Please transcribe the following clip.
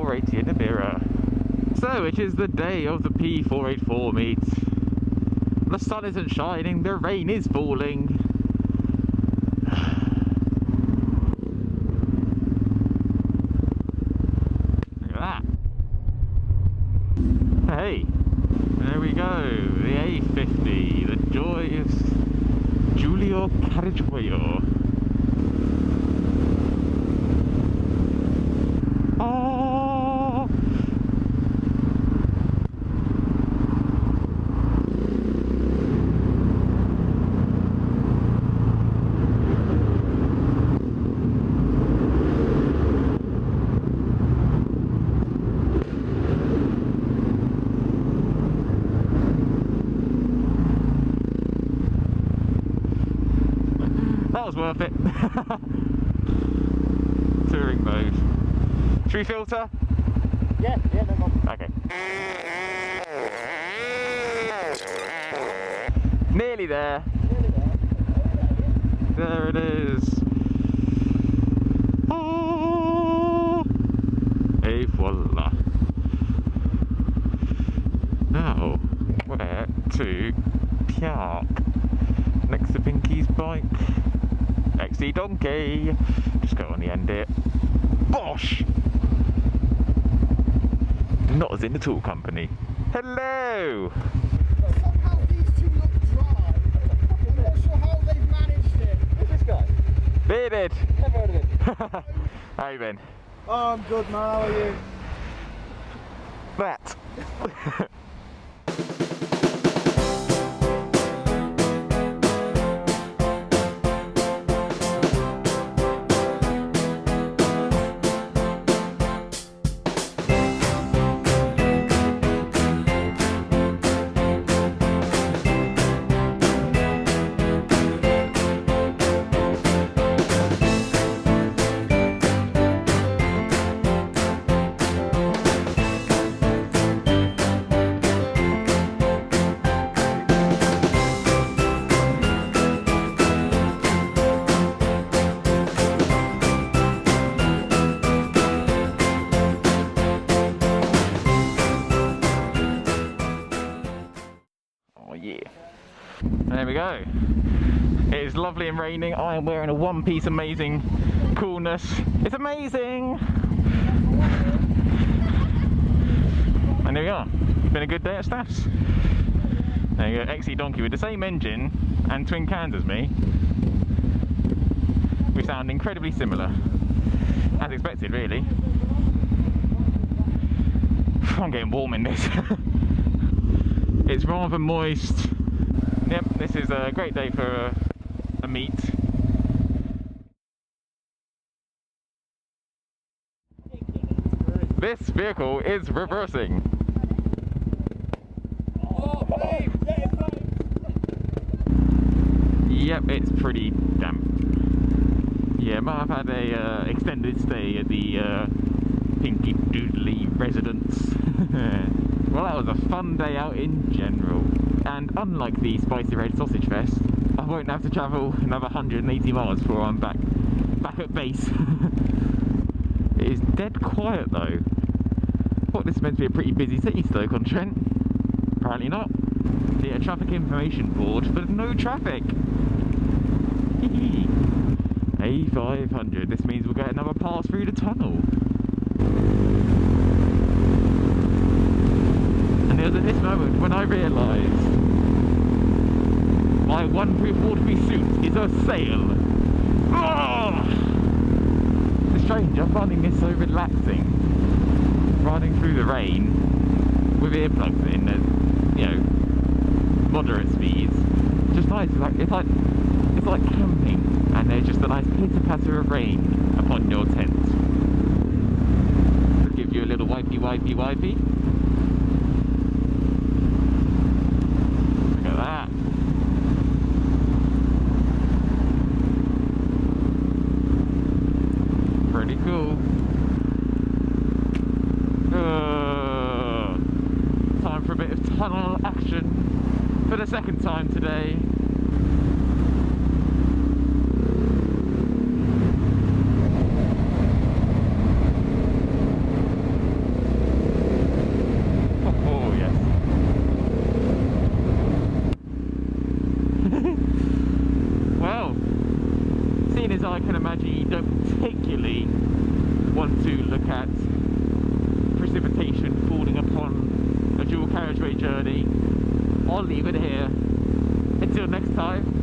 P480 in the mirror. So it is the day of the P484 meet. The sun isn't shining, the rain is falling. Look at that. Hey, there we go, the A50, the joyous Giulio Carriaggio. Oh! That was worth it. Touring mode. Should we filter? Yeah, no problem. Okay. Nearly there. There it is. Oh, et voila. Now, where to park? Next to Pinky's bike. XD donkey. Just go on the end here. Bosh! Not as in the tool company. Hello! Somehow these two look dry. I'm not sure how they've managed it. Who's this guy? Bearded! Never heard of him. How you been? Oh, I'm good, man. How are you? That. Oh yeah. There we go. It is lovely and raining. I am wearing a one-piece amazing coolness. It's amazing! And there we are. It's been a good day at Staffs. There you go, XE Donkey with the same engine and twin cans as me. We sound incredibly similar. As expected, really. I'm getting warm in this. It's rather moist. Yep, this is a great day for a meet. This vehicle is reversing. Oh, babe, let it go. Yep, it's pretty damp. Yeah, I've had a extended stay at the Pinky Doodly residence. Well, that was a fun day out in general. And unlike the Spicy Red Sausage Fest, I won't have to travel another 180 miles before I'm back at base. It is dead quiet though. Thought this was meant to be a pretty busy city, Stoke-on-Trent. Apparently not. Yeah, traffic information board, but no traffic. A500, this means we'll get another pass through the tunnel. And it was at this moment when I realised my one proof waterproof suit is a sail. Oh! It's strange, I'm finding this so relaxing. Riding through the rain with earplugs in at, you know, moderate speeds. Just nice, it's like camping, and there's just a nice pitter patter of rain upon your tent. To give you a little wipey. Look at that. Pretty cool. Time for a bit of tunnel action for the second time today. can imagine you don't particularly want to look at precipitation falling upon a dual carriageway journey. I'll leave it here. Until next time.